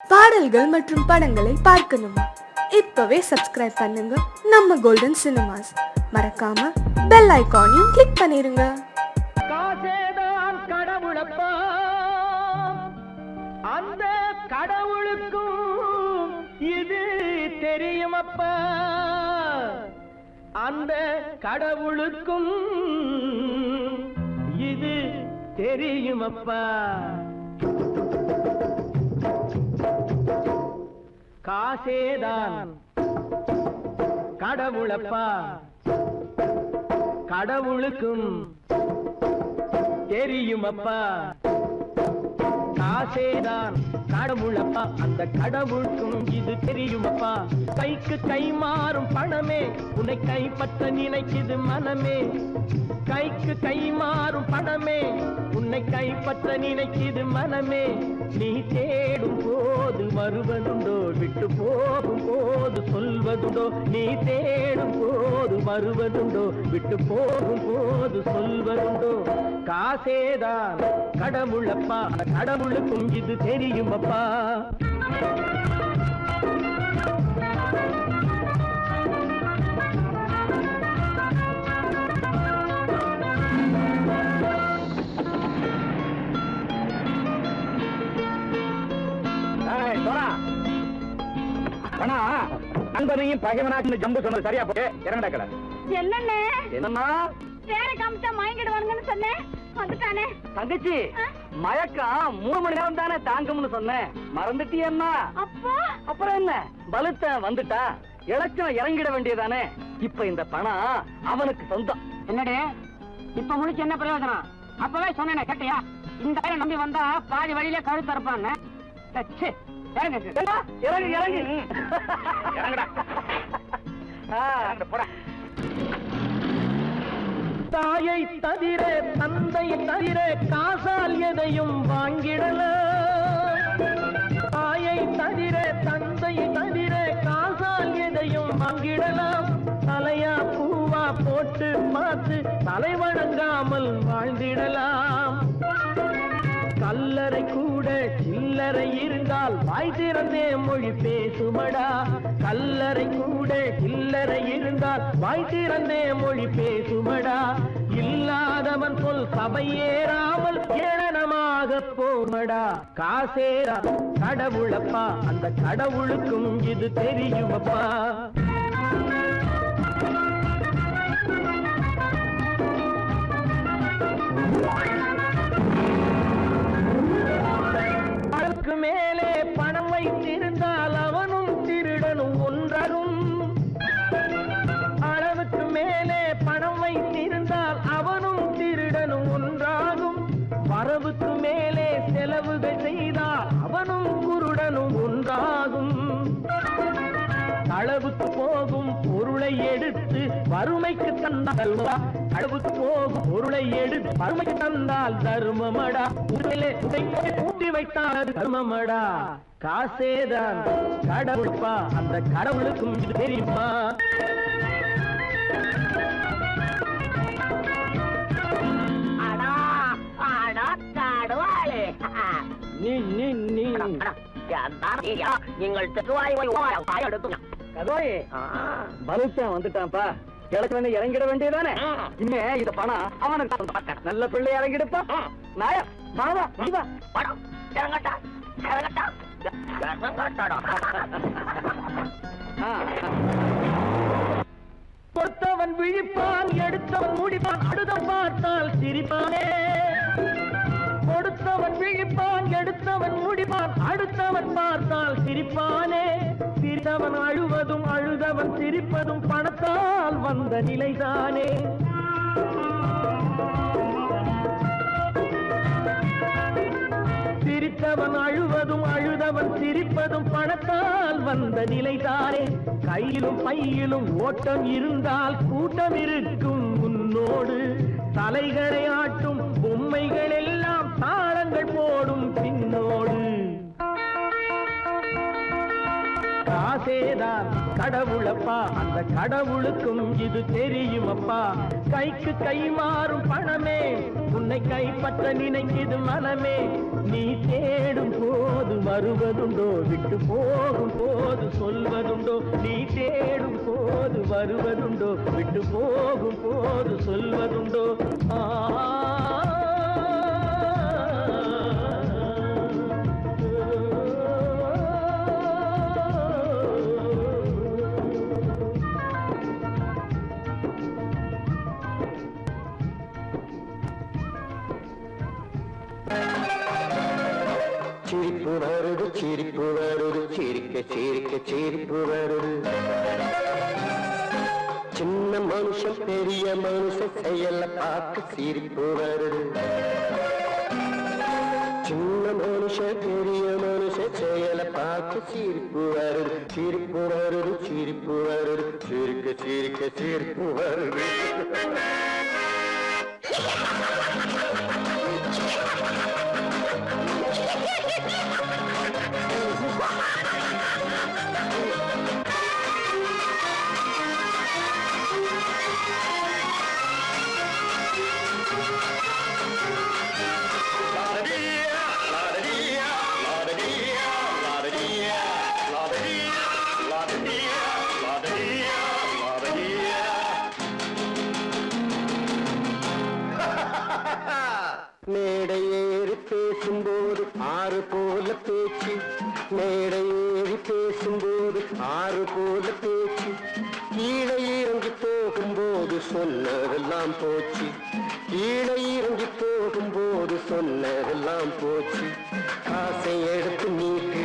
பாடல்கள் மற்றும் படங்களை பார்க்கணுமா? இப்பவே சப்ஸ்கிரைப் பண்ணுங்க நம்ம கோல்டன் சினிமாஸ். மறக்காம பெல் ஐகானையும் கிளிக் பண்ணிருங்க. காசேதான் கடவுளப்பா, அந்த கடவுளுக்கும் இது தெரியுமப்பா, அந்த கடவுளுக்கும் இது தெரியுமப்பா. காசேதான் கடவுளப்பா, கடவுளுக்கும் தெரியுமப்பா. காசேதான் கடவுளப்பா, அந்த கடவுளுக்கும் இது தெரியுமப்பா. கைக்கு கை மாறும் பணமே உன்னை கைப்பற்ற நினைக்குது மனமே. கைக்கு கை மாறும் பணமே உன்னை கைப்பற்ற நினைக்குது மனமே. நீ தேடும் போது வருவதுண்டோ, விட்டு போகும் போது சொல்வதுண்டோ. நீ தேடும் போது வருவதுண்டோ, விட்டு போகும் போது சொல்வதுண்டோ. காசேதான் கடவுளப்பா, கடவுளுக்கும் இது தெரியுமப்பா. நண்பனையும் பகைவனாக்கு ஜம்பு சொன்னது சரியா போட்டு இறங்கடக்கல. என்னண்ணே என்னம்மா வேற காமிச்சா மயங்கிடுவானுங்கன்னு சொன்னேன், வந்துட்டானே. தங்கச்சி, மயக்கம் 3 மணி நேரம் தானே தாங்கும்னு சொன்னேன், மறந்துட்டியம்மா? அப்பா அப்புறம் என்ன, பலுத்த வந்துட்டா இலச்சம் இறங்கிட வேண்டியதானே. இப்ப இந்த பணம் அவனுக்கு சொந்தம். என்னடே இப்ப முடிச்சு என்ன பிரயோஜனம்? அப்பவே சொன்னேனே கேட்டியா? இந்த பேரை நம்பி வந்தா பாதி வழியில கழுத்து இருப்பான்னு. இறங்கு இறங்கு இறங்குடா. தாயை தவிர தந்தையை தவிர காசால் எதையும் வாங்கிடலாம். தாயை தவிர தந்தையை தவிர காசால் எதையும் வாங்கிடலாம். தலையா பூவா போட்டு பார்த்து தலை வணங்காமல் வாழ்ந்திடலாம். கல்லறை கூட சில்லறை இருந்தால் வாய் திறந்தே மொழி பேசுமடா. கல்லறை கூட சில்லறை இருந்தால் வாய் திறந்தே மொழி பேசுமடா. இல்லாதவன் சொல் சபையேறாமல் ஏளனமாக போமடா. காசேரா கடவுளப்பா, அந்த கடவுளுக்கும் இது தெரியுமப்பா. அளவுக்கு மேலே பணம் வைத்திருந்தால் அவனும் திருடனும் ஒன்றரும். அளவுக்கு மேலே பணம் வைத்திருந்தால் அவனும் திருடனும் ஒன்றாகும். வரவுக்கு மேலே செலவுகள் செய்தால் அவனும் குருடனும் ஒன்றாகும். அளவுக்கு போகும் பொருளை எடுத்து வறுமைக்கு தந்தால், அளவுக்கு போகும் பொருளை எடுத்து வறுமைக்கு தந்தால் தர்மமடா. ஊட்டி வைத்தால் அது தர்மமடா. காசேதான் கடவுள்ப்பா, அந்த கடவுளுக்கும் இது தெரியுமா? நீங்கள் வந்துட்டான்ப்பா, கிழக்கு இறங்கிட வேண்டியதானே. இனிமே இந்த பணம் அவனுக்கு நல்ல பிள்ளை இறங்கிடுப்பா. நாயா மாவா படம் இறங்கட்டா இறங்கட்டா. கொடுத்தவன் விழிப்பான், எடுத்தவன் முடிப்பான், அடுத்தவன் பார்த்தால் சிரிப்பானே. கொடுத்தவன் விழிப்பான், எடுத்தவன் முடிப்பான், அடுத்தவன் பார்த்தால் சிரிப்பானே. சிரித்தவன் அழுவதும் அழுதவன் சிரிப்பதும் பணத்தால் வந்த நிலைதானே. சிரித்தவன் அழுவதும் அழுதவன் சிரிப்பதும் பணத்தால் வந்த நிலைதானே. கையிலும் பையிலும் ஓட்டம் இருந்தால் கூட்டம் இருக்கும் உன்னோடு. தலைகளை ஆட்டும் பொம்மைகள் எல்லாம் தாளங்கள் போடும் பின்னோடு. காசேதான் கடவுளப்பா, அந்த கடவுளுக்கும் இது தெரியுமப்பா. கைக்கு கை மாறும் பணமே உன்னை கைப்பற்ற நினைக்குது மனமே. நீ தேடும் போது வருவதுண்டோ, விட்டு போகும் போது சொல்வதுண்டோ. நீ தேடும் போது வருவதுண்டோ, விட்டு போகும் போது சொல்வதுண்டோ. சிரிப்பு வருது சிரிப்பு வருது, சிரிக்க சிரிக்க சிரிப்பு வருது. சின்ன மனுஷன் பெரிய மனுஷன் செயல பார்க்க சிரிப்பு வருது. சின்ன மனுஷன் பெரிய மனுஷன் செயல பார்க்க சிரிப்பு வருது. சிரிப்பு வருது சிரிப்பு வருது, சிரிக்க சிரிக்க சிரிப்பு வருது. மேடை ஏறி பேசும்போது ஆறு போல பேச்சு, மேடை ஏறி பேசும்போது ஆறு போல பேச்சு. கீழே இறங்கி போகும்போது சொன்னதெல்லாம் போச்சு, கீழே இறங்கி போகும்போது சொன்னதெல்லாம் போச்சு. காசை எடுத்து நீட்டு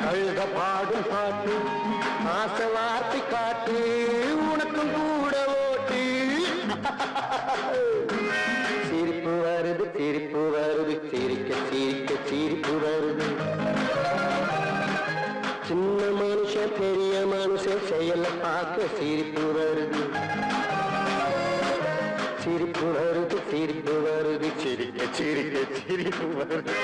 கழுத பாடும் பாட்டு, ஆசை வார்த்தை காட்டு உனக்கும் கூட ஓட்டு. சிரிப்பு வருது சிரிப்பு வருது, சிரிக்க சிரிக்க சிரிப்பு வருது. சின்ன மனுஷன் பெரிய மனுஷன் செயல பார்க்க சிரிப்பு வருது. சிரிப்பு வருது சிரிப்பு வருது, சிரிக்க சிரிக்க சிரிப்பு வருது.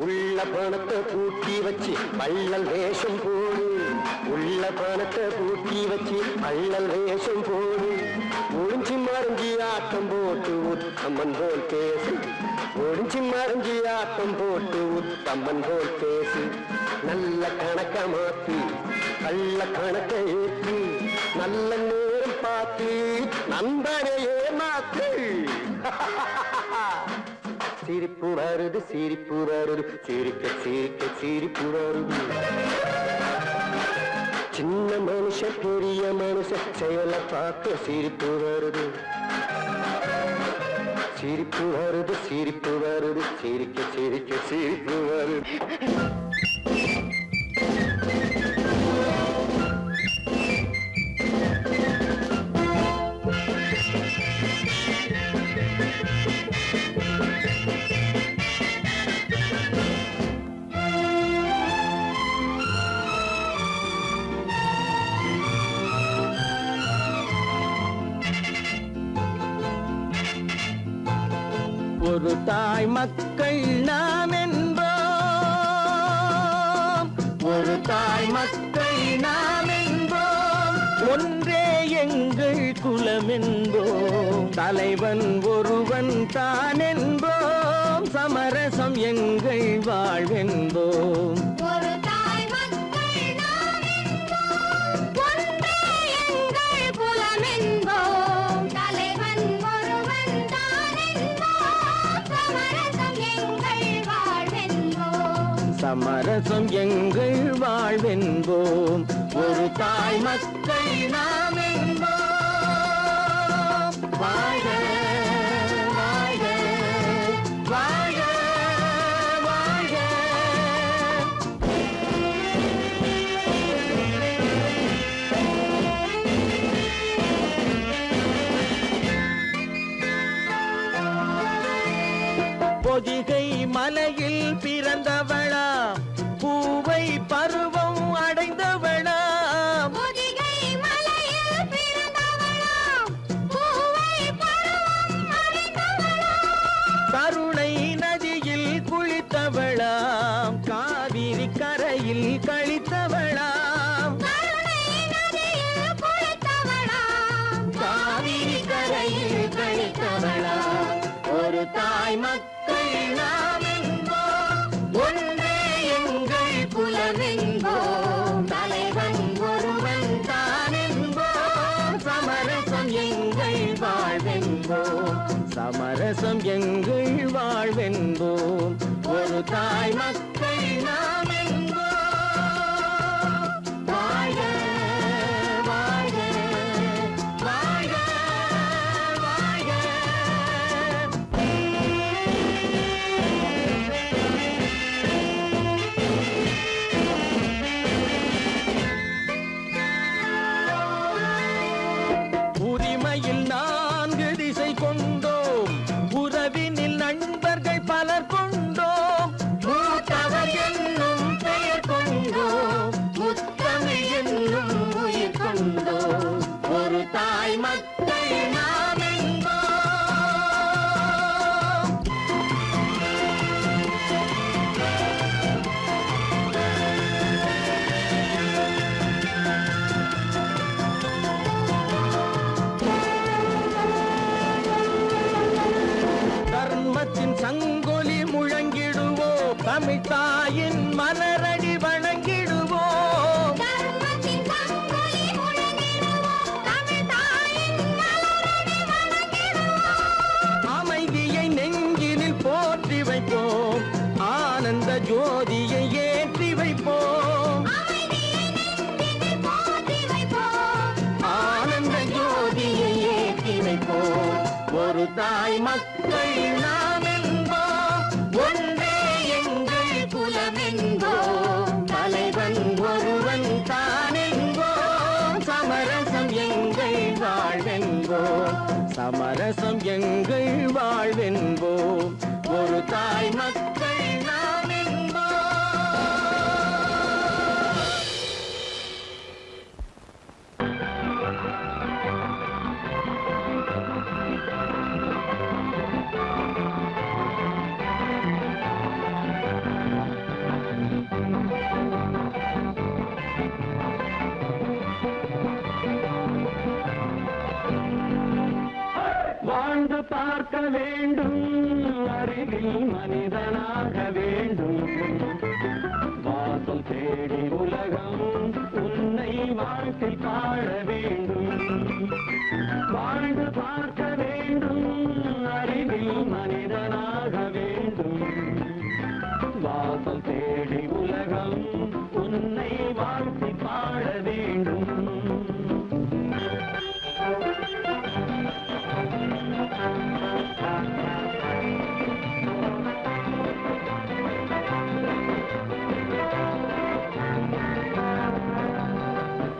உள்ள பணத்தை பூட்டி வச்சு பள்ளல் வேஷம் போடு, உள்ள பணத்தை பூட்டி வச்சு பள்ளல் வேஷம் போடு. ஒளிஞ்சி மறைஞ்சி ஆட்டம் போட்டு உத்தம்மன் போல் பேசு, ஒளிஞ்சி மறைஞ்சி ஆட்டம் போட்டு உத்தம்மன் போல் பேசு. நல்ல கணக்க மாத்தி கள்ள கணக்க ஏற்றி, நல்ல நேரம் பார்த்து நண்பனையே மாத்து. சிரிப்பு வருது சிரிப்பு வருது, சிரிக்க சிரிக்க சிரிப்பு வருது. சின்ன மனுஷன் பெரிய மனுஷன் செயல பார்க்க சிரிப்பு வருது. சிரிப்பு வருது சிரிப்பு வருது, சிரிக்க சிரிக்க சிரிப்பு வருது. ஒரு தாய் மக்கள் நாம் என்போம், ஒரு தாய் மக்கள் நாம் என்போம். ஒன்றே எங்கள் குலம் என்போம், தலைவன் ஒருவன் தான் என்போம். சமரசம் எங்கள் வாழ்வென்போம். ஒரு தாய் மக்கள் நாம் என்போம், ஒன்றே எங்கள் குலம் என்போம். தலைவன் ஒருவன் தான் என்போம். சமரசம் எங்கள் வாழ்வென்போம். சமரசம் எங்கள் வாழ்வென்போம். ஒரு தாய் மக்கள் நாம் என்போம். வாழ்க வாழ்க வாழ்க வாழ்க பிறந்தவளாம் பூவை பருவம் அடைந்தவளாம் பொதிகை மலையில் பிறந்தவளாம் பூவை பருவம் அடைந்தவளாம் கருணை நதியில் குளித்தவளாம் காவிரி கரையில் கழித்தவளாம் கருணை நதியில் குளித்தவளாம் காவிரி கரையில் கழித்தவளாம் ஒரு தாய் மக்கள் நாம் என்போம் ஒன்றே எங்கள் குலம் என்போம் தலைவன் ஒருவன் தான் என்போம் சமரசம் எங்கள் வாழ்வென்போம் சமரசம் எங்கள் வாழ்வென்போம் ஒரு தாய் மக்கள் நாம் என்போம் வாழ்க வாழ்க வாழ்க வாழ்க உரிமையில் 4 திசை கொண்டோம் உறவினில் நண்பர்கள் பலர் கொண்டோம் மூத்தவர் என்னும் பெயர் கொண்டோம் முத்தமிழ் என்னும் உயிர் கொண்டோம் ஒரு தாய் மக்கள் நாம் என்போம் தர்மத்தின் சங்கொலி முழங்கிடுவோம் தமிழ் தாயின் மலரடி வணங்கிடுவோம் தர்மத்தின் சங்கொலி முழங்கிடுவோம் தமிழ் தாயின் மலரடி வணங்கிடுவோம் அமைதியை நெஞ்சினில் போற்றி வைப்போம் ஆனந்த ஜோதியை ஏற்றி வைப்போம் அமைதியை நெஞ்சினில் போற்றி வைப்போம் ஆனந்த ஜோதியை ஏற்றி வைப்போம் ஒரு தாய் மக்கள் நாம் என்போம் ஒன்றே எங்கள் குலம் என்போம் தலைவன் ஒருவன் தான் என்போம் சமரசம் எங்கள் வாழ்வென்போம் சமரசம் எங்கள் வாழ்வென்போம் ஒரு தாய் மக்கள் நாம் என்போம் வாழ்ந்து பார்க்க வேண்டும் அறிவில் மனிதனாக வேண்டும் வாசம் தேடி உலகம் உன்னை வாழ்த்தி பாட வேண்டும் வாழ்ந்து பார்க்க வேண்டும் அறிவில் மனிதனாக வேண்டும் வாசம் தேடி உலகம் உன்னை வாழ்த்தி பாட வேண்டும்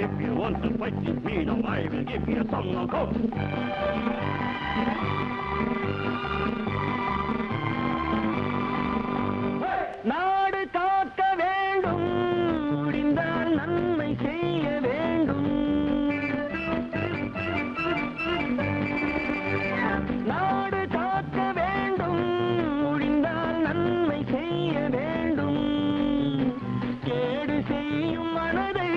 If you want to fight with me, now I will give you a song of hope. நாடு காக்க வேண்டும் முடிந்தால் நன்மை செய்ய வேண்டும் நாடு காக்க வேண்டும் முடிந்தால் நன்மை செய்ய வேண்டும் கேடு செய்யும் மனதை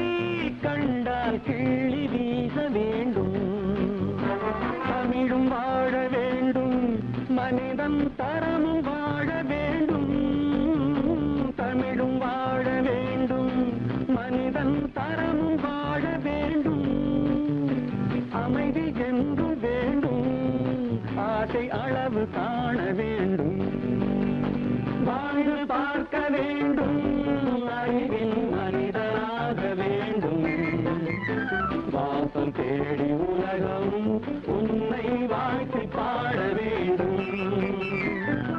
கண்டால் கிள்ளி வீச வேண்டும் தமிழும் வாழ வேண்டும் மனிதன் தரமும் வாழ வேண்டும் தமிழும் வாழ வேண்டும் மனிதன் தரமும் வாழ வேண்டும் அமைதி என்று வேண்டும் ஆசை அளவு காண வேண்டும் வாழ்ந்து பார்க்க வேண்டும் அறிவில் மனிதனாக வேண்டும் வாசம் தேடி உலகம் உன்னை வாழ்த்தி பாட வேண்டும்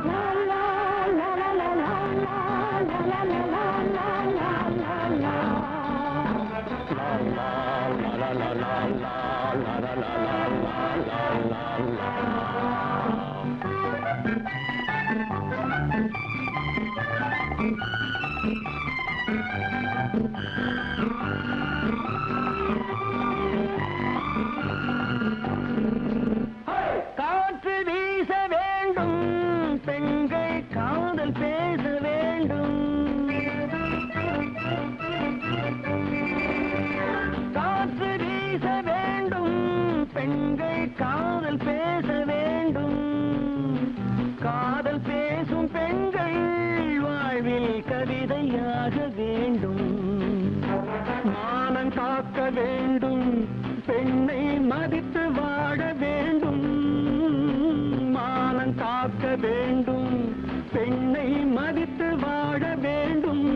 லா, லா, லா, லா, லா, லா, லா, லா, லா, லா, லா, லா, லா, லா. காற்று வீச வேண்டும், பெண்கள் காதல் பேச வேண்டும். காற்று வீச வேண்டும், பெண்கள் காதல் பேச வேண்டும். காதல் பேசும் பெண்கள் வாழ்வில் கவிதையாக வேண்டும். மானம் காக்க வேண்டும், பெண்ணை மதித்து வாழ வேண்டும். மானம் காக்க வேண்டும், பெண்ணை மதித்து வாழ வேண்டும்.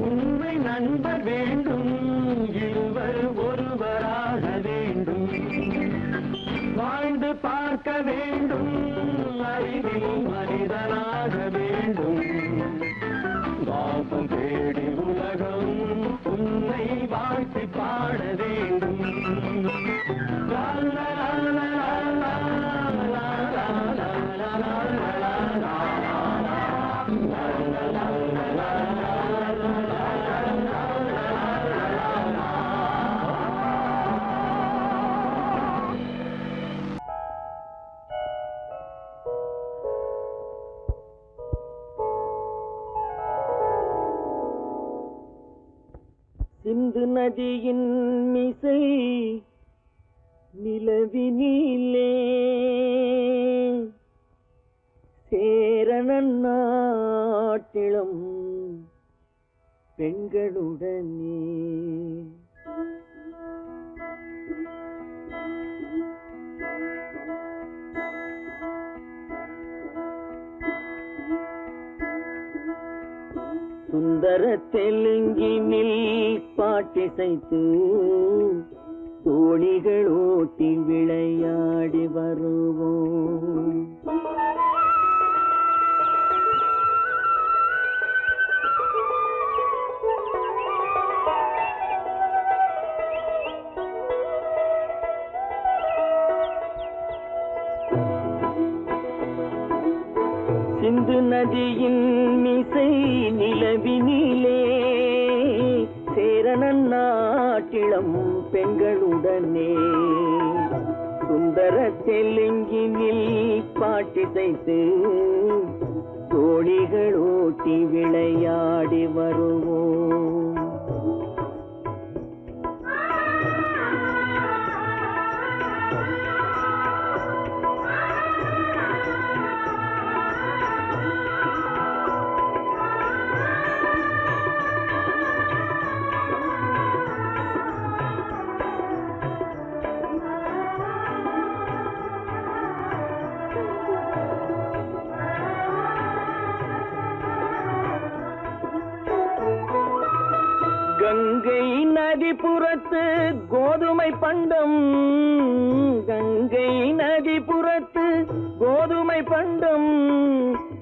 உண்மை நண்பர் வேண்டும், இருவர் ஒருவராக வேண்டும். வாழ்ந்து பார்க்க வேண்டும், அறிவில் மனிதனாக வேண்டும். வாசம் தேடி உலகம் உன்னை வாழ்த்தி பாட வேண்டும். லா, லா, லா, லா, லா, லா, லா, லா, லா, லா, லா. சிந்து நதியின் மிசை நிலவினிலே சேரணன் நாட்டிளம் பெண்களுடனே சுந்தர தெலுங்கினில் பாட்டிசைத்து தோணிகள் ஓட்டி விளையாடி வருவோம். சிந்து நதியின் மிசை நிலவினிலே சேரணன் நாட்டிளம் பெண்களுடனே சுந்தர தெலுங்கினில் பாட்டிசைத்து தோணிகள் ஓட்டி விளையாடி வருவோம். கங்கை நதிபுறத்து கோதுமை பண்டம், கங்கை நதிபுறத்து கோதுமை பண்டம்,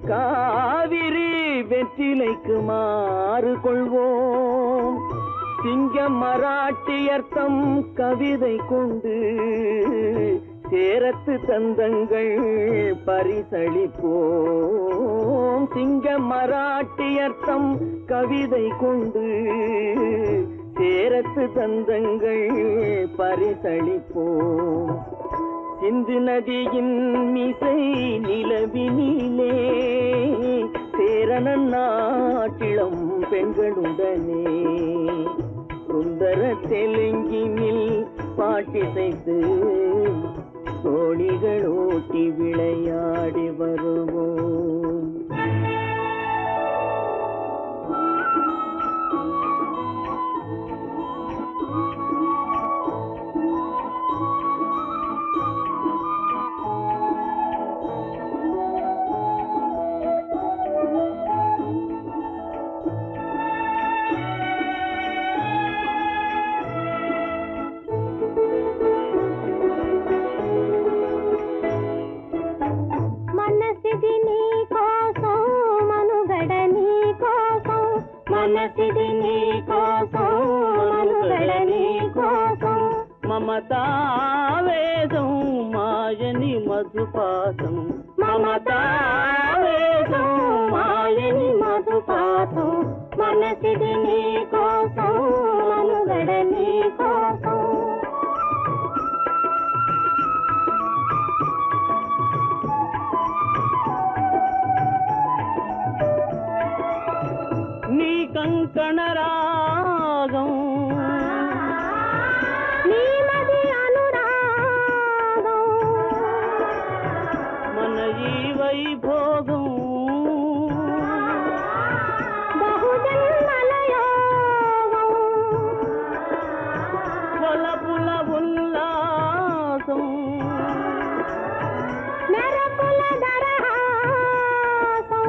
காவிரி வெற்றிலைக்கு மாறு கொள்வோம். சிங்க மராட்டியர்த்தம் கவிதை கொண்டு சேரத்து தந்தங்கள் பரிசளிப்போம். சிங்க மராட்டியர்த்தம் கவிதை கொண்டு சேரத்து தந்தங்கள் பரிசளிப்போம். சிந்து நதியின் மிசை நிலவினிலே சேரணன் நாட்டிளம் பெண்களுடனே சுந்தர தெலுங்கினில் பாட்டிசைத்து தோணிகள் ஓட்டி விளையாடி வருவோம். మనసిది నీ కోసం మనుగడ నీ కోసం మమతావేదం మాయని మధుపాసం మమతావేదం మాయని వెలసిది నీ కోసం మనుగడ నీ కోసం నీ కంకణ రాగం నీలది అనురాగం మన ఈ వైభోగం బహుజన్మల యోగం కొలపుల ఉల్లాసం మెరపుల దరహాసం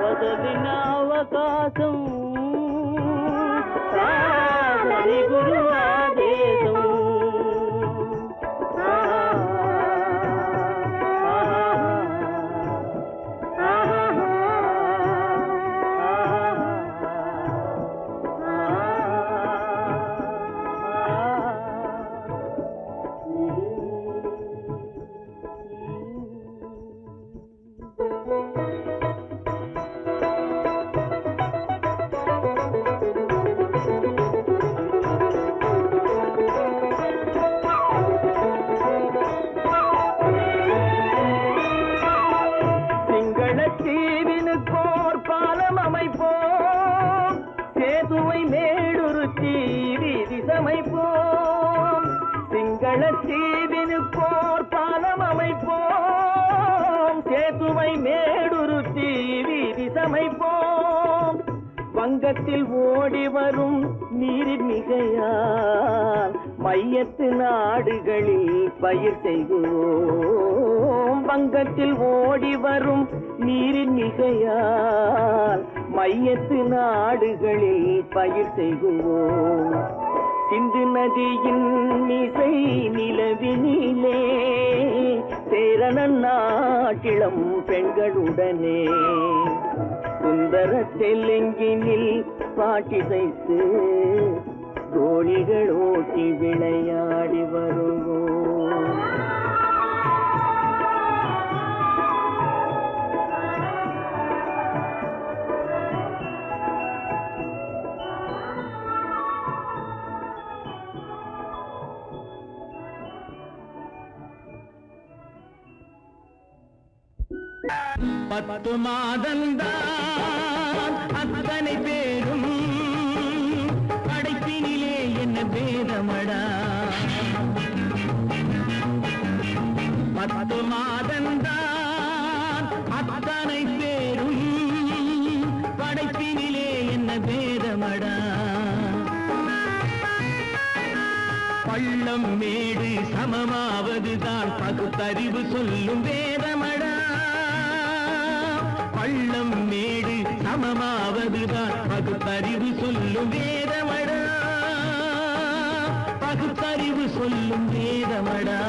వదలిన అవకాశం సాగని గురు ఆదేశం சிங்களத்தீவினுக்கோர் பாலம் அமைப்போம் சேதுவை மேடுருத்தி வீதி சமைப்போம் சிங்களத்தீவினுக்கோர் பாலம் அமைப்போம் சேதுவை மேடுருத்தி வீதி சமைப்போம் வங்கத்தில் ஓடி வரும் நீரின் மிகையால் மையத்து நாடுகளில் பயிர் செய்வோம் வங்கத்தில் ஓடி வரும் நீரின் மிகையால் மையத்து நாடுகளில் பயிர் செய்வோம் சிந்து நதியின் மிசை நிலவினிலே சேரணன் நாட்டிளம் பெண்களுடனே சுந்தர தெலுங்கினில் பாட்டிசைத்து தோழிகள் ஓட்டி விளையாடி வருவோம் பத்து மாதந்தான் அத்தனை பேரும் படைப்பினிலே என்ன பேதமடா பத்து மாதந்தான் அத்தனை பேரும் படைப்பினிலே என்ன பேதமடா பள்ளம் மேடு சமமாவதுதான் பகுத்தறிவு சொல்லும் வேதமடா பள்ளம் மேடு சமமாவதுதான் பகுத்தறிவு சொல்லும் வேதமடா பகுத்தறிவு சொல்லும் வேதமடா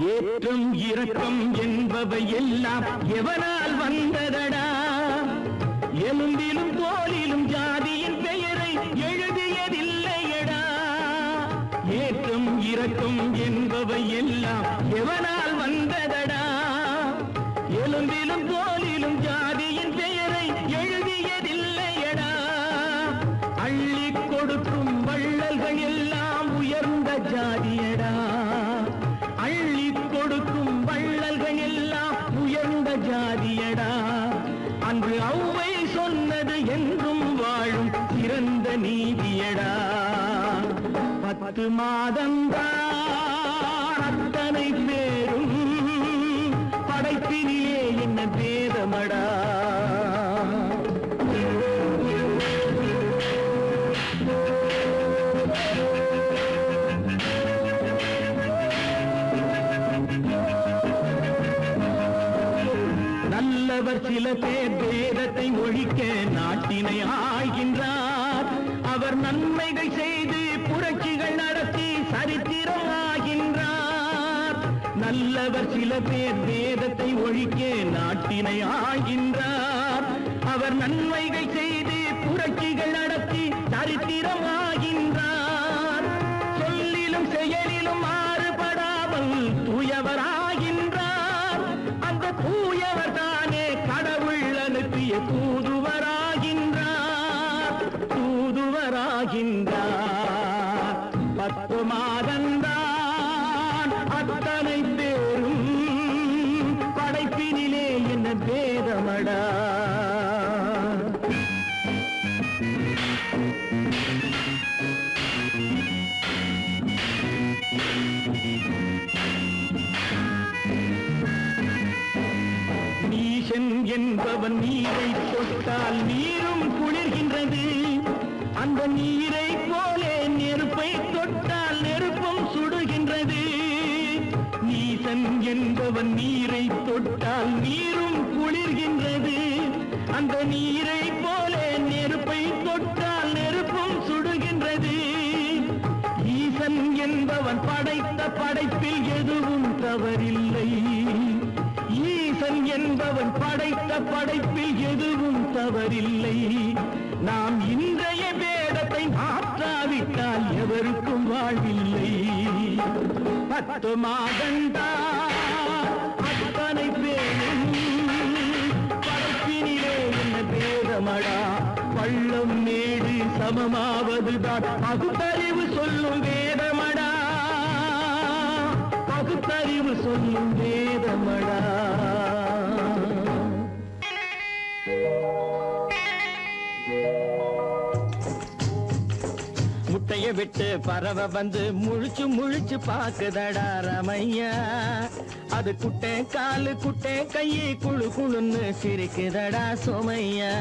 ஏற்றம் இரக்கம் என்பவை எல்லாம் எவனால் வந்ததடா எலும்பிலும் தோலிலும் ஜாதியின் பெயரை எழுதியதில்லையடா ஏற்றம் இரக்கம் என்பவை எல்லாம் எவனால் வந்ததடா எலும்பிலும் தோலிலும் ஜாதியின் பெயரை எழுதியதில்லையடா அள்ளி கொடுக்கும் வள்ளல்கள் எல்லாம் உயர்ந்த ஜாதியடா அள்ளி கொடுக்கும் வள்ளல்கள் எல்லாம் உயர்ந்த ஜாதியடா அன்று ஔவை சொன்னது என்றும் வாழும் சிறந்த நீதியடா பத்து மாதந்தான் அத்தனை பேரும் படைப்பினிலே என்ன பேதமடா நல்லவர் சில பேர் வேதத்தை ஒழிக்க நாட்டினை ஆள்கின்றார் அவர் நன்மைகள் செய்து புரட்சிகள் நடத்தி சரித்திரம் ஆகின்றார் நல்லவர் சில பேர் வேதத்தை ஒழிக்க நாட்டினை ஆள்கின்றார் அவர் நன்மைகள் செய்து புரட்சிகள் நடத்தி சரித்திரமாகின்றார். சொல்லிலும் செயலிலும் மாறுபடாமல் தூயவராகின்றார். அந்த தூயவர் தானே கடவுள் அனுப்பிய தூதுவராகின்றார். தூதுவராகின்றார். 10 மாதந்தான் அத்தனை பேரும் படைப்பினிலே என்ன பேதமடா. நீசன் என்பவன் நீரை தொட்டால் நீரும் குளிர்கின்றது. அந்த நீரை போலே நெருப்பை தொட்டால் நெருப்பும் சுடுகின்றது. நீசன் என்பவன் நீரை தொட்டால் நீரும் குளிர்கின்றது. அந்த நீரை போலே நெருப்பை தொட்டால் நெருப்பும் சுடுகின்றது. ஈசன் என்பவன் படைத்த படைப்பில் எதுவும் தவறில்லை. ஈசன் என்பவன் படைத்த படைப்பில் எதுவும் தவறில்லை. நாம் இன்றைய வேதத்தை மாற்றாவிட்டால் எவருக்கும் வாழ்வில்லை. 10 மாதந்தான் அத்தனை பேரும் படைப்பினிலே என்ன பேதமடா. பள்ளம் மேடு சமமாவதுதான் பகுத்தறிவு சொல்லும் வேதமடா. பகுத்தறிவு சொல்லும் வேதமடா. முட்டைய விட்டு பறவை வந்து முழிச்சு முழிச்சு பாக்குதடா ரமையா. அது குட்டை காலு குட்டை கையை குழு குழுன்னு சிரிக்குதடா சோமையா.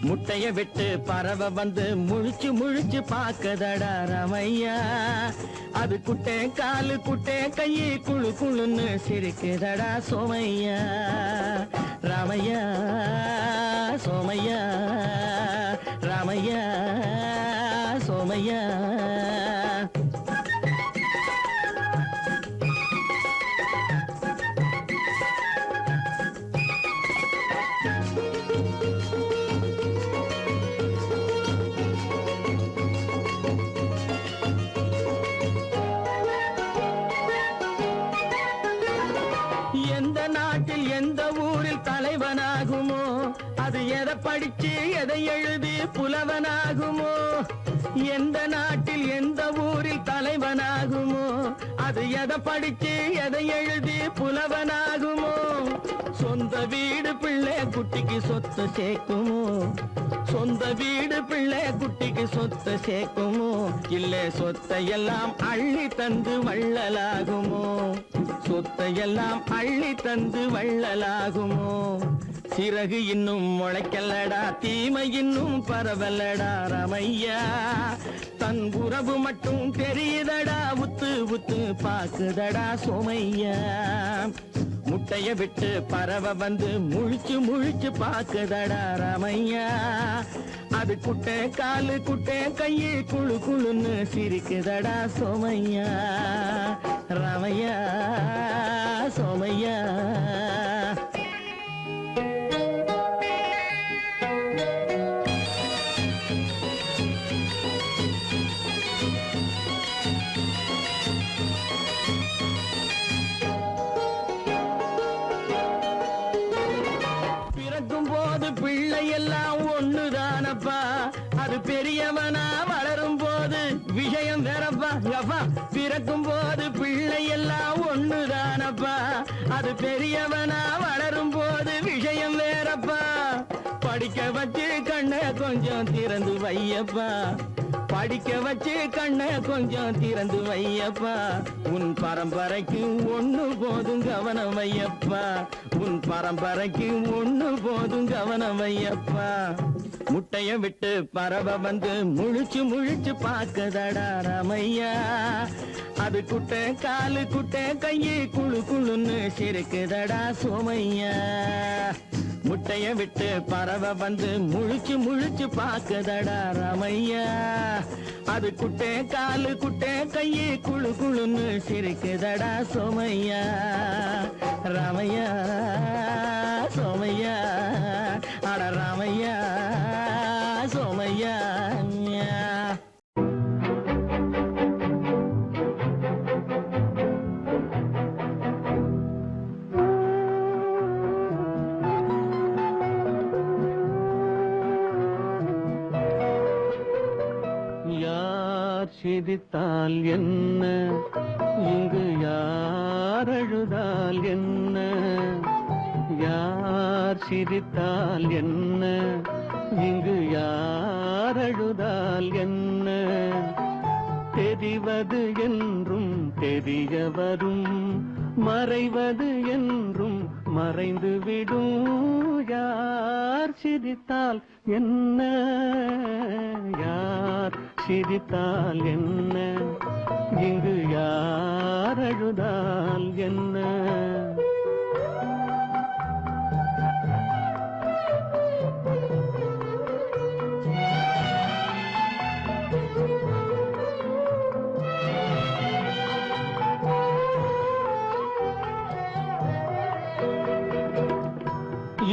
முட்டைய விட்டு பறவை வந்து முழிச்சு முழிச்சு பாக்குதடா ரமையா. அது குட்டை காலு குட்டை கையை குழு குழுன்னு சிரிக்குதடா சோமையா. ராமையா சோமையா ராமையா சோமையா. எந்த நாட்டில் எந்த ஊரில் தலைவனாகுமோ அது எதை படிச்சு எதை எழுதி புலவனாகுமோ. எந்த நாட்டில் எந்த ஊரில் தலைவனாகுமோ அது எதை படிச்சு எதை எழுதி புலவனாகுமோ. சொந்த வீடு பிள்ளை குட்டிக்கு சொத்து சேர்க்குமோ. சொந்த வீடு பிள்ளை குட்டிக்கு சொத்து சேர்க்குமோ. இல்ல சொத்தையெல்லாம் அள்ளி தந்து வள்ளலாகுமோ. சொத்தையெல்லாம் அள்ளி தந்து வள்ளலாகுமோ. சிறகு இன்னும் முளைக்கல்லடா தீமை இன்னும் பரவலடா ரமையா. தன் உறவு மட்டும் தெரியுதடா உத்து உத்து பாக்குதடா சோமையா. முட்டைய விட்டு பறவை வந்து முழிச்சு முழிச்சு பாக்குதடா ரமையா. அது குட்டை காலு குட்டை கையை குழு குழுன்னு சிரிக்குதடா சோமையா. ரமையா சோமையா. பிள்ளையெல்லாம் ஒண்ணுதானப்பா. அது பெரியவனா வளரும் போது விஷயம் வேறப்பா. அப்பா பிறக்கும் போது பிள்ளையெல்லாம் ஒண்ணுதானப்பா. அது பெரியவனா வளரும் போது விஷயம் வேறப்பா. படிக்க வச்சு கண்ணை கொஞ்சம் திறந்து வையப்பா. படிக்க வச்சு கண்ணை கொஞ்சம் திறந்து வையப்பா. உன் பரம்பரைக்கு ஒண்ணு போதும் கவனம் வையப்பா. உன் பரம்பரைக்கு ஒண்ணு போதும் கவனம் வையப்பா. முட்டைய விட்டு பறவை வந்து முழிச்சு முழிச்சு பாக்குதடா ரமையா. அது குட்டை காலு குட்டை கையை குழு குழுன்னு சிரிக்குதடா சோமையா. முட்டைய விட்டு பறவை வந்து முழிச்சு முழிச்சு பாக்குதடா ரமையா. அது குட்டை காலு குட்டை கையை குழு குழுன்னு சிரிக்குதடா சோமையா. ரமையா சோமையா. அட அட ராமையா சோமையா சிரித்தால் என்ன இங்கு யார் அழுதால் என்ன யார் சிரித்தால் என்ன இங்கு யார் அழுதால் என்ன தெரிவது என்றும் தெரிய வரும் மறைவது என்றும் மறைந்து விடும் யார் சிரித்தால் என்ன யார் சிரித்தால் என்ன இங்கு யார் அழுதால் என்ன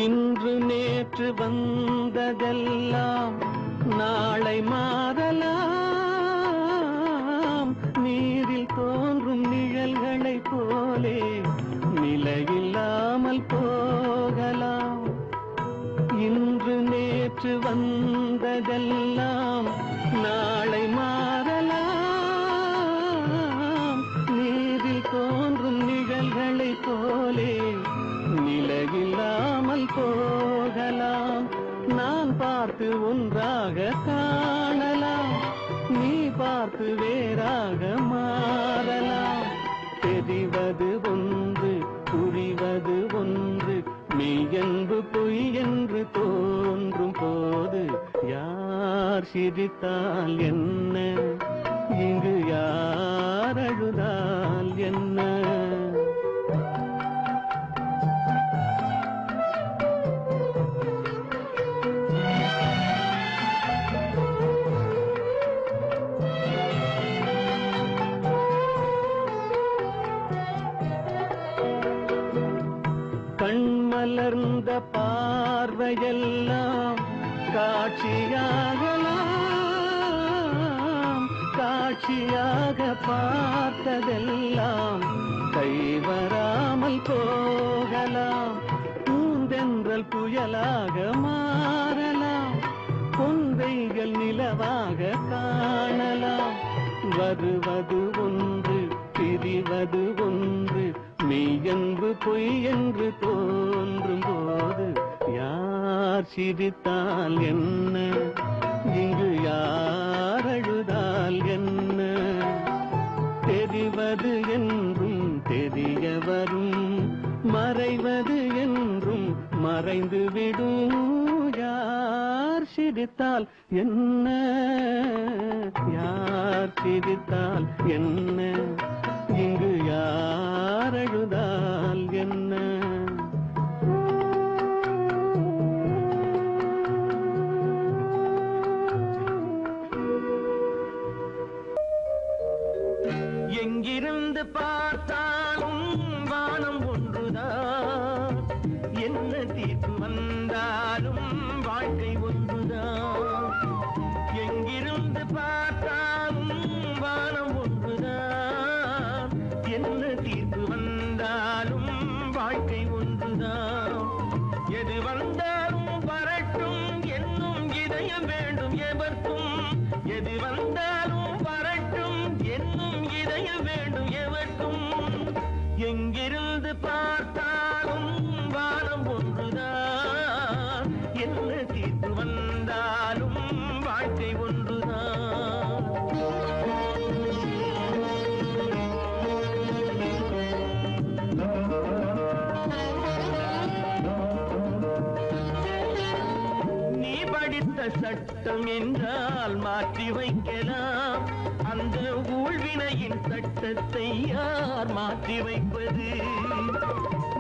இன்று நேற்று வந்ததெல்லாம் நாளை மாறலாம் நீரில் தோன்றும் நிழல்களைப் போலே நிலையில்லாமல் போகலாம் இன்று நேற்று வந்ததெல்லாம் நாளை மாறலாம் நீரில் தோன்றும் நிழல்களைப் போலே நிலையில்லாமல் போகலாம் நான் பார்த்து ஒன்றாக காணலாம் நீ பார்த்து வேறாக மாறலாம் தெரிவது ஒன்று புரிவது ஒன்று மெய்யென்பு பொய் என்று தோன்றும் போது யார் சிரித்தால் என்ன இங்கு யார் அழுதால் என்ன கண்மலர்ந்த பார்வையெல்லாம் காட்சியாகலாம் காட்சியாக பார்த்ததெல்லாம் கைவராமல் போகலாம் பூந்தென்றல் புயலாக மாறலாம் பொன்வைகள் நிலவாக காணலாம் வருவது ஒன்று பிரிவது ஒன்று மெய்யென்பு பொய் என்று தோன்றும் போது யார் சிரித்தால் என்ன இங்கு யார் அழுதால் என்ன தெரிவது என்றும் தெரிய வரும் மறைவது என்றும் மறைந்து விடும் யார் சிரித்தால் என்ன யார் சிரித்தால் என்ன இங்கு யார் அழுதால் என்ன எங்கிருந்து பார்த்தாலும் வானம் ஒன்றுதான் என்ன தீர்ப்பு வந்தாலும் வாழ்க்கை ஒன்றுதான் எங்கிருந்து பார்த்தாலும் வானம் ஒன்றுதான் என்ன தீர்ப்பு வந்தாலும் வாழ்க்கை ஒன்றுதான் எது வந்தாலும் வரட்டும் என்னும் இதயம் வேண்டும் எவர்க்கும் எது வந்தாலும் வரட்டும் என்னும் இதயம் வேண்டும் எவர்க்கும் எங்கிருந்து பார்த்தாலும் வானம் ஒன்றுதான் என்ன தீர்ப்பு வந்தாலும் வாழ்க்கை ஒன்றுதான் நீ படித்த சட்டம் என்றால் மாற்றி வைக்கலாம் அந்த ஊழ்வினையின் சட்டத்தை யார் மாற்றி வைப்பது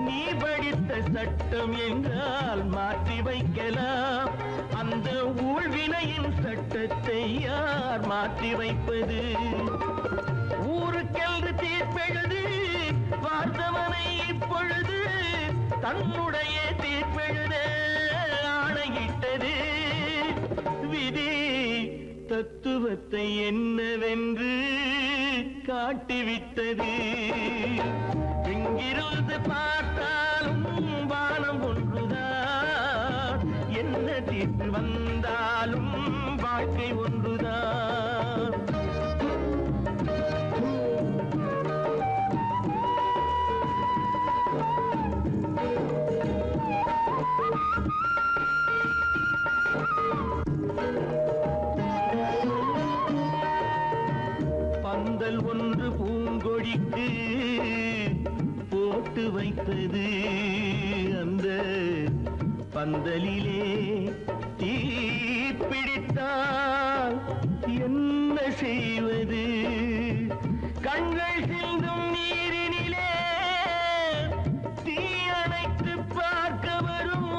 நீ படித்த சட்டம் என்றால் மாற்றி வைக்கலாம் அந்த ஊழ்வினையின் சட்டத்தை யார் மாற்றி வைப்பது ஊருக்கென்று தீர்ப்பெழுது பார்த்தவனை இப்பொழுது தன்னுடைய தீர்ப்பெழுத ஆணையிட விட்டது விதி தத்துவத்தை என்னவென்று காட்டிவிட்டது. எங்கிருந்து பார்த்தாலும் வானம் ஒன்றுதான், என்ன தீர்ப்பு வந்தாலும் வாழ்க்கை ஒன்றுதான். பந்தல் ஒன்று பூங்கொடிக்கு போட்டு வைத்தது, அந்த பந்தலிலே தீ பிடித்தால் என்ன செய்வது? கண்கள் சிந்தும் நீரினிலே தீ அணைத்து பார்க்க வரும்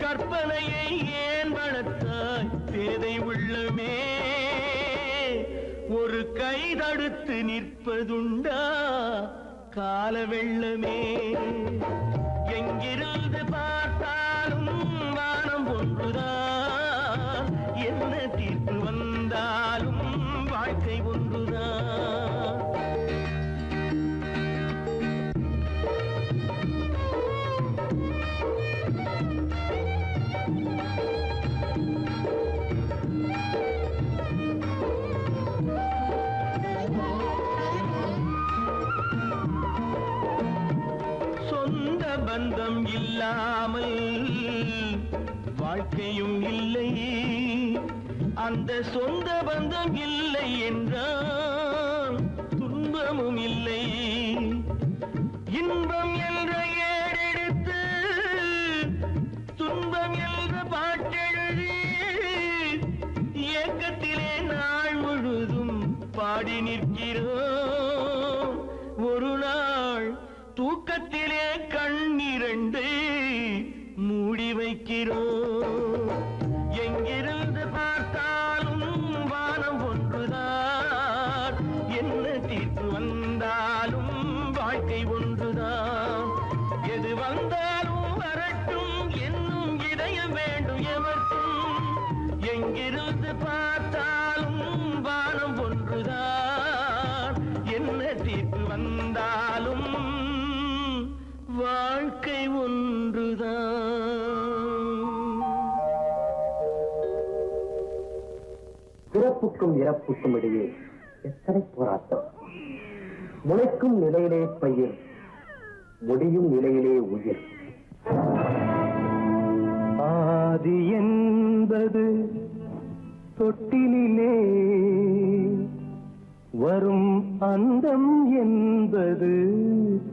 கற்பனையை ஏன் வளர்த்தாய் பேதை உள்ளமே? ஒரு கை தடுத்து நிற்பதுண்டா கால வெள்ளமே? எங்கிருந்து பார்த்தாலும் வானம் ஒன்றுதான், என்ன தீர்ப்பு வந்தாலும் வாழ்க்கை ஒன்றுதான். சொந்த பந்தம் இல்லாமல் வாழ்க்கையும் இல்லை, அந்த சொந்த பந்தம் இல்லை என்றால் துன்பமும் இல்லை. இன்பம் என்ற ஏடெடுத்து துன்பம் என்ற பாட்டெழுதி ஏக்கத்திலே நாள் முழுதும் பாடி நிற்கிறோம். ஒரு நாள் தூக்கத்திலே கண்ணிரண்டு மூடி வைக்கிறோம். எங்கிருந்து பார்த்தாலும் வானம் ஒன்றுதான், என்ன தீர்ப்பு வந்தாலும் வாழ்க்கை ஒன்றுதான். எது வந்தாலும் வரட்டும் என்னும் இதயம் வேண்டும் எவர்க்கும். எங்கிருந்து பார்த்தாலும் வானம் ஒன்றுதான், என்ன தீர்ப்பு வந்தாலும் வாழ்க்கை ஒன்றுதான். பிறப்புக்கும் இறப்புக்கும் இடையே எத்தனை போராட்டம்! முளைக்கும் நிலையிலே பயிர், முடியும் நிலையிலே உயிர். ஆதி என்பது தொட்டிலே, வரும் அந்தம் என்பது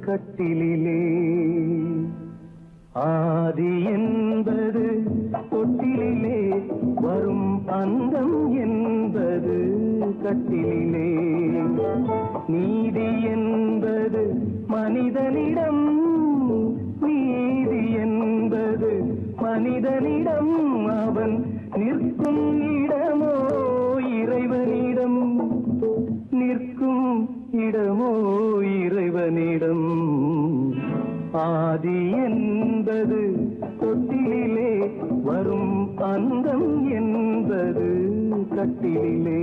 கட்டிலே. ஆதி என்பது தொட்டிலே, வரும் அந்தம் என்பது கட்டிலே. நீதி என்பது மனிதனிடம், நீதி என்பது மனிதனிடம், அவன் நிற்கும் இடமோ இறைவனிடம், நிற்கும் இடமோ இறைவனிடம். ஆதி என்பது தொட்டிலே, வரும் அந்தம் என்பது கட்டிலே.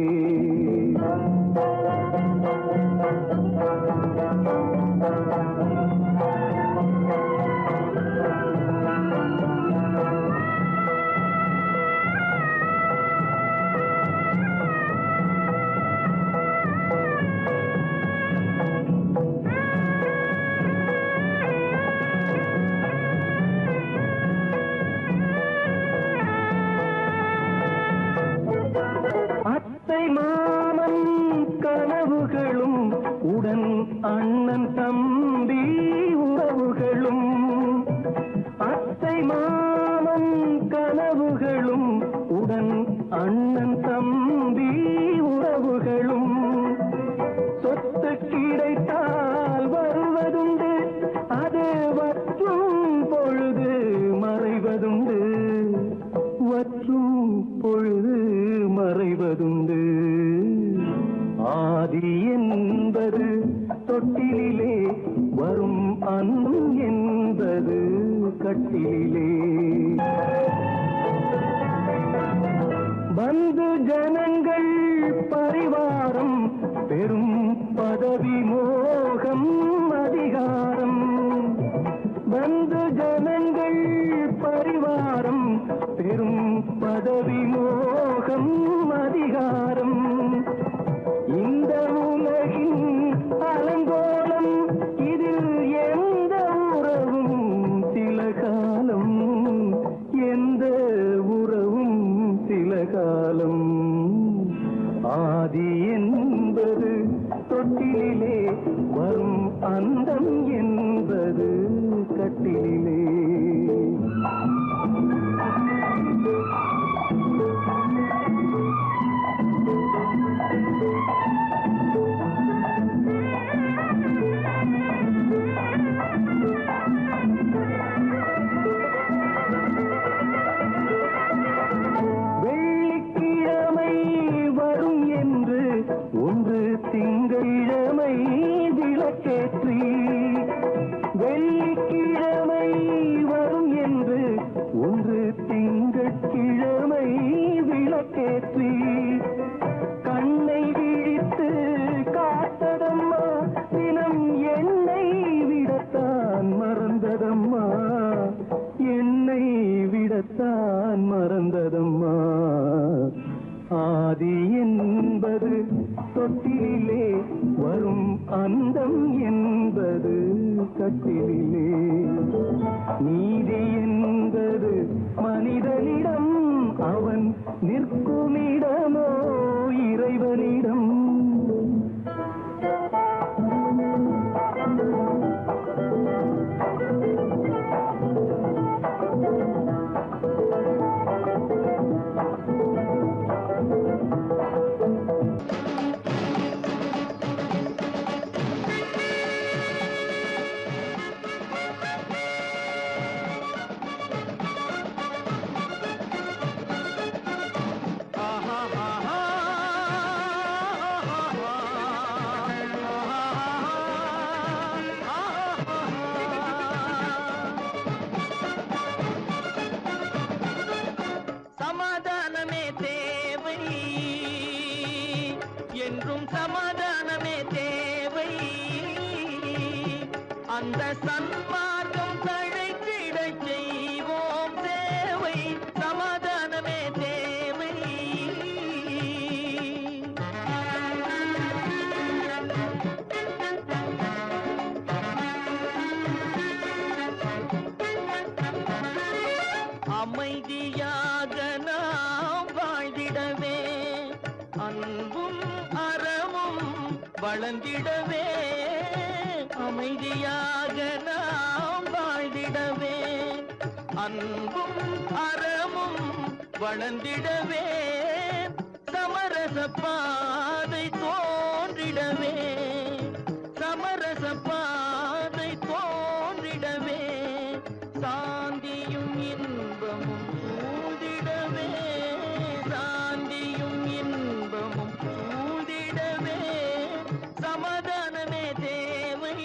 அத்தை மாமன் கனவுகளும், உடன் அண்ணன் தம்பி உறவுகளும். அத்தை மாமன் கனவுகளும், உடன் அண்ணன் தம்பி உறவுகளும். சொத்து கிடைத்தால் வருவதுண்டு, அது வற்றும் பொழுது மறைவதுண்டு, வற்றும் பொழுது மறைவதுண்டு. ஆதி என்பது தொட்டிலே, வரும் அன்பு என்பது கட்டிலே. பந்து ஜனங்கள் பரிவாரம் பெரும் பதவி மோகம் அதிகாரம். பந்து ஜனங்கள் பரிவாரம் பெரும் பதவி மோகம் அதிகாரம். இந்த உலகின் அலங்கோலம் இதில் எந்த உறவும் சில காலம், எந்த உறவும் சில காலம். ஆதி என்பது தொட்டிலே வரும், அந்தம் என்பது கட்டிலே. வெள்ளிக்கிழமை வரும் என்று ஒன்று திங்களிழமை விளக்கேற்றி. வெள்ளிக்கிழமை வரும் என்று ஒன்று திங்கட்கிழமை விளக்கேற்றி. கண்ணை விழித்து காத்ததம்மா தினம் என்னை விடத்தான் மறந்ததம்மா, என்னை விடத்தான் மறந்ததம்மா. ஆதி என்பது தொட்டிலே வரும், அந்தம் என்பது கட்டிலே. நீதி என்பது மனிதனிடம், அவன் நிற்குமிடமோ இறைவனிடம். சமாதானமே தேவை என்றும் சமாதானமே தேவை. அந்த சன்மார்க்கம் தழைத்திடச் செய்வோம் சேவை. சமாதானமே தேவை. அமைதியாக நாம் வாழ்ந்திடவே, அன்பும் அறமும் வளர்ந்திடவே. அமைதியாக நாம் வாழ்ந்திடவே, அன்பும் அறமும் வளர்ந்திடவே. சமரச பாதை தோன்றிடவே, சமரச பாதை தோன்றிடவே. சாந்தியும் இன்பமும் சூழ்ந்திடவே, சாந்தியும் இன்பமும் சூழ்ந்திடவே. சமாதானமே தேவை.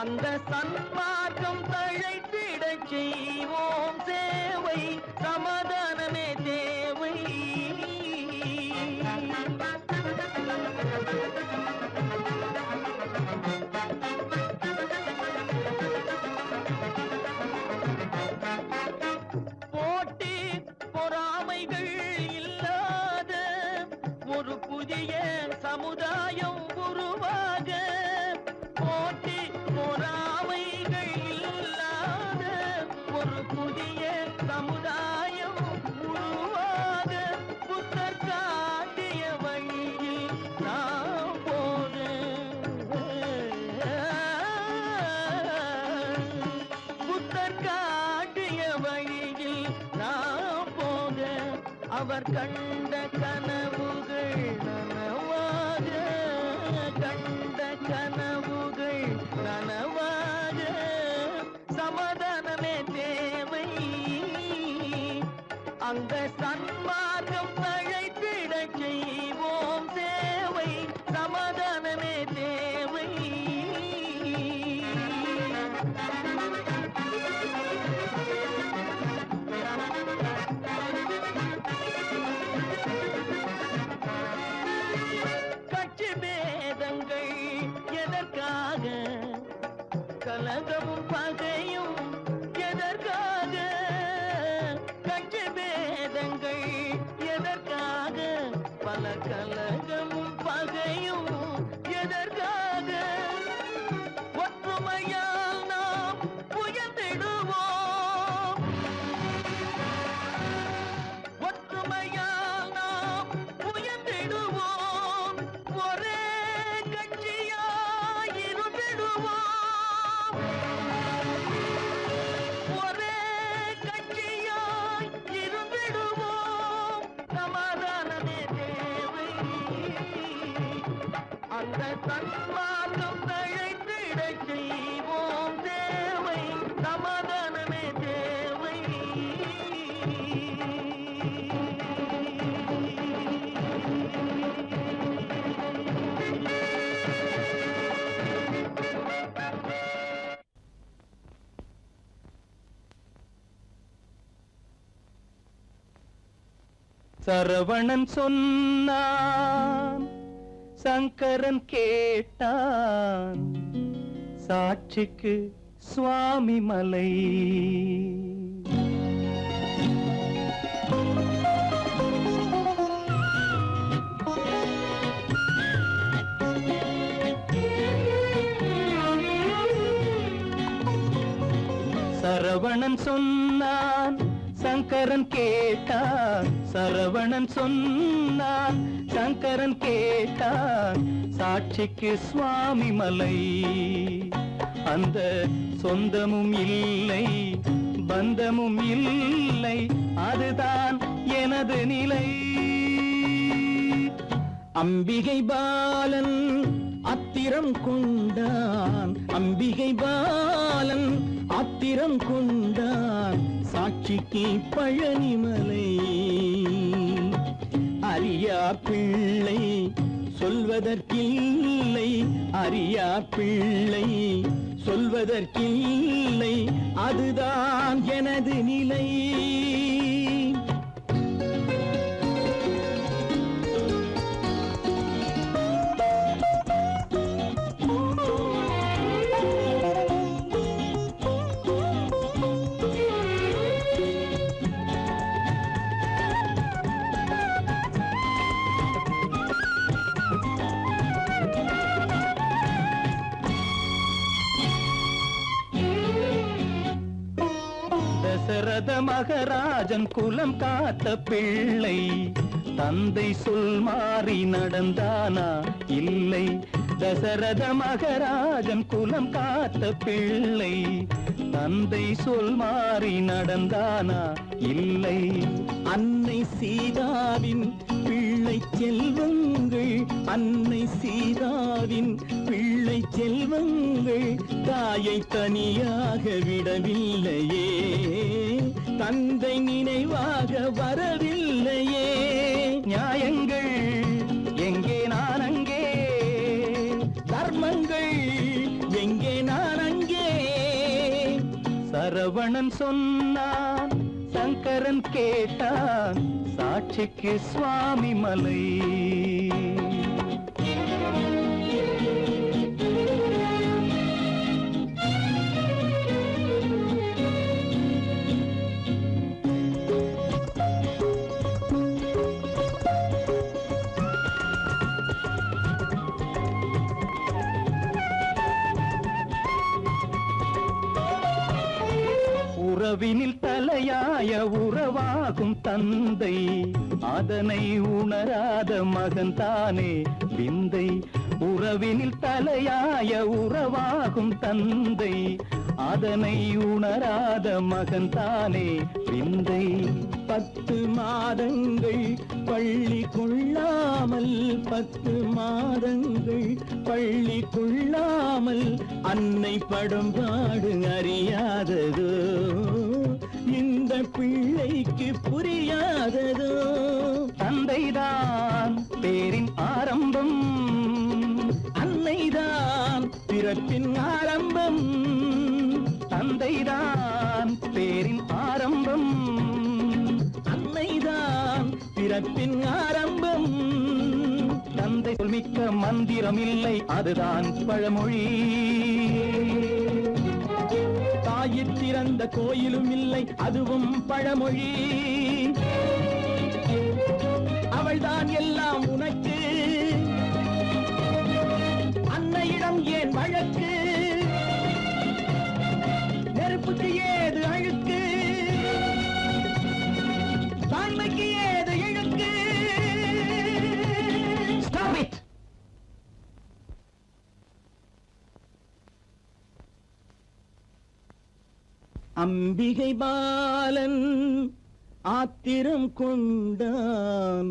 அந்த சன்மார்க்கம் தழைத்திடச் செய்வோம் சேவை. சமாதானமே தேவை. போட்டி பொறாமைகள் இல்லாத ஒரு புதிய சமுதாயம் உருவாக. போட்டி பொறாமைகள் இல்லாத ஒரு புதிய சமுதாயம் உருவாக. புத்தர் காட்டிய வழியில் நாம் போக, புத்தர் காட்டிய வழியில் நாம் போக. அவர் கண்ட கனவுகள் நனவாக, கண்ட கனவுகள் நனவாக. சமாதானமே தேவை. அந்த சன்மார்க்கம் தழைத்திடச் செய்வோம் சேவை. சமாதானமே தேவை. கலகமும் பகையும் எதற்காக? கட்சி பேதங்கள் எதற்காக? பல கலகமும் பகையும் எதற்காக? ஒற்றுமையால் நாம் உயர்ந்திடுவோம். ஒற்றுமையால் நாம் உயர்ந்திடுவோம். ஒரே கட்சியாய் இருந்திடுவோம். ஒரே கட்சியாய் இருந்திடுவோம். சமாதானமே தேவை. அந்த சன்மார்க்கம் தழைத்திடச் செய்வோம் தேவை. சமாதானமே தேவை. சரவணன் சொன்னான், சங்கரன் கேட்டான், சாட்சிக்கு சுவாமி மலை. சரவணன் சொன்னான், சங்கரன் கேட்டான், சரவணன் சொன்னான், சங்கரன் கேட்டான், சாட்சிக்கு சுவாமி மலை. அந்த சொந்தமும் இல்லை, பந்தமும் இல்லை, அதுதான் எனது நிலை. அம்பிகை பாலன் அத்திரம் கொண்டான். அம்பிகை பாலன் ஆத்திரம் கொண்டான். சாட்சிக்கு பழனிமலை. அறியா பிள்ளை சொல்வதற்கில்லை. அறியா பிள்ளை சொல்வதற்கில்லை. அதுதான் எனது நிலை. தசரத மகராஜன் குலம் காத்த பிள்ளை. தந்தை சொல் மாறி நடந்தானா? இல்லை. தசரத மகராஜன் குலம் காத்த பிள்ளை. தந்தை சொல் மாறி நடந்தானா? இல்லை. அன்னை சீதாவின் பிள்ளை செல்வங்கள். அன்னை சீதாவின் பிள்ளை செல்வங்கள் தாயை தனியாக விடவில்லையே. தந்தை நினைவாக வரவில்லையே. நியாயங்கள் எங்கே நான் அங்கே, தர்மங்கள் எங்கே நான் அங்கே. சரவணன் சொன்னான், சங்கரன் கேட்டான், சாட்சிக்கு சுவாமி மலை. உறவினில் தலையாய உறவாகும் தந்தை. அதனை உணராத மகன் தானே விந்தை. உறவினில் தலையாய உறவாகும் தந்தை. அதனை உணராத மகன் தானே விந்தை. 10 மாதங்கள் பள்ளி கொள்ளாமல். 10 மாதங்கள் பள்ளி கொள்ளாமல். அன்னை படும் பாடு அறியாததோ. இந்த பிள்ளைக்கு புரியாததோ. தந்தைதான் பேரின் ஆரம்பம். அன்னைதான் பிறப்பின் ஆரம்பம். தந்தைதான் பேரின் ஆரம்பம். அன்னைதான் பிறப்பின் ஆரம்பம். தந்தை சொல்மிக்க மந்திரம் இல்லை, அதுதான் பழமொழி. எந்த கோயிலும் இல்லை அதுவும் பழமொழி. அவள்தான் எல்லாம் உனக்கு, அன்னையிடம் ஏன் வழக்கு, நெருப்புக்கு ஏது அழுக்கு, தாய்மைக்கு ஏது இழுக்கு. Stop it! அம்பிகை பாலன் ஆத்திரம் கொண்டான்,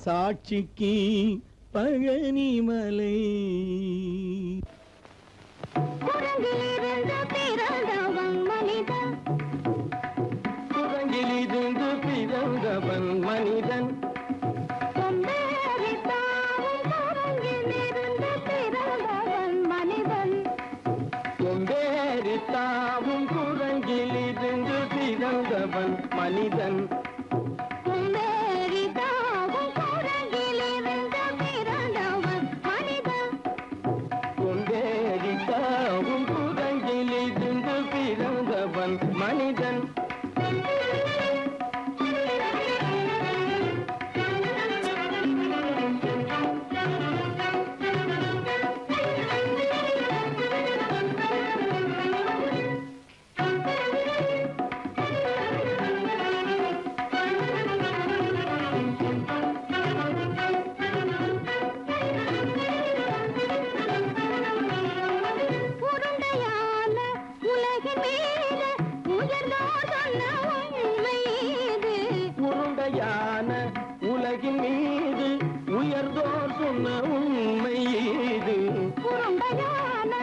சாட்சிக்கு பழனிமலை. குரங்கிலிருந்து பிறந்தவன் மனிதன், கொம்பேறித்தாவும் குரங்கிலிருந்து பிறந்தவன் மனிதன். கொம்பேறித்தாவும் குரங்கிலிருந்து பிறந்தவன் மனிதன். உருண்டையான உலகின் மீது உயர்ந்தோர் சொன்ன உண்மை இது. உருண்டையான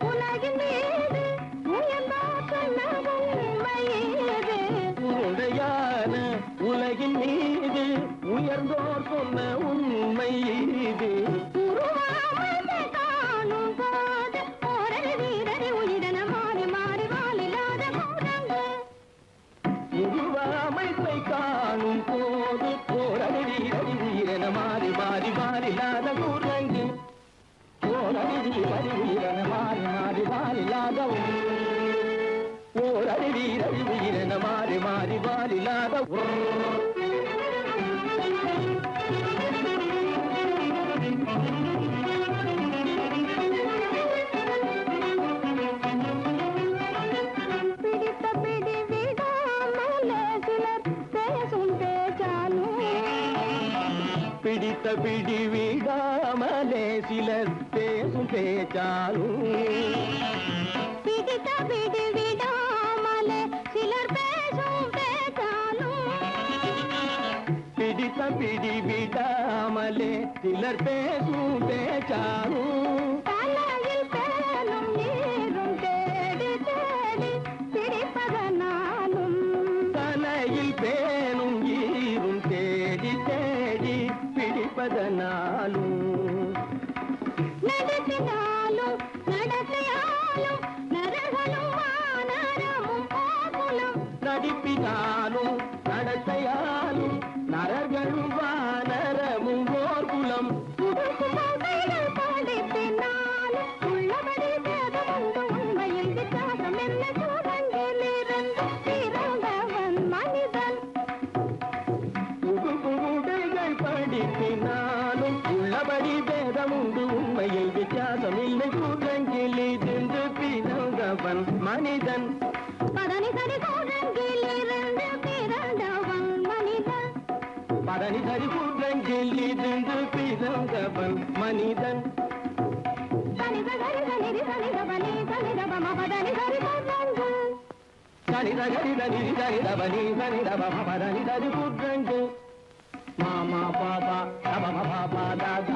உலகின் மீது உயர்ந்தோர் சொன்ன உண்மை இது. உருண்டையான உலகின் மீது உயர்ந்தோர் சொன்ன உண்மை இது. உருவாமத்தை காணும் போது ஓரடி வீரடி உயிரென மாறி மாறி வாலில்லாத குரங்கு. உருவாமைப்பை காணும் போது போரடி வீரடி வீரன மாறி மாறி வாலில்லாத குரங்கு. போரடி வீரடி வீரன மாறி மாறி வாலில்லாத ஓரடி வீரடி வீரன மாறி மாறி வாலில்லாத பிடித்த பிடி விடாமலே சிலர் பேசும் பேச்சாலும். பிடித்த பிடி விடாமலே சிலர் பேசும் பேச்சாலும். பிடித்த பிடி விடாமலே சிலர் பேசும் பேச்சாலும். பிடித்த பிடி விடாமலே சிலர் பேசும் பேச்சாலும். தலையில் பேனும் நீரும் தேடி தேடி பிடிப்பதனாலும். தலையில் பேனும் ஈரும் தேடி தேடி பிடிப்பதனாலும். நடத்தினாலும் நடத்தையாலும் நரகளும் வானரமும் கோகுலம். நடிப்பினாலும் நடத்தையாலும் நரர்களும் வானரமும் ஓர்குலம். உடுக்குகைகள் படிப்பினாலும் உள்ளபடி பேதமுண்டு உண்மையில் வித்தியாசம் என்ன சூழங்கிலிருந்து பிறந்தவன் மனிதன். உடைகள் படிப்பினாலும் உள்ளபடி பேதமுண்டு உண்மையில் வித்தியாசம் இல்லை. குரங்கிலிருந்து பிறந்தவன் மனிதன். பதனி சரி சூழங்கிலிருந்து பிறந்தவன் மனிதன். பதனி சரி குரங்கிலிருந்து பிறந்தவன் மனிதன். சனித சரி சனிதி சனிதபனி சனிதபம பதனி சரி சூழங்கு. சனிதகரி தனி சரிதபனி சரிதபம பதனி சரி குரங்கு. மாமா பாபா தபம பாபா தாதா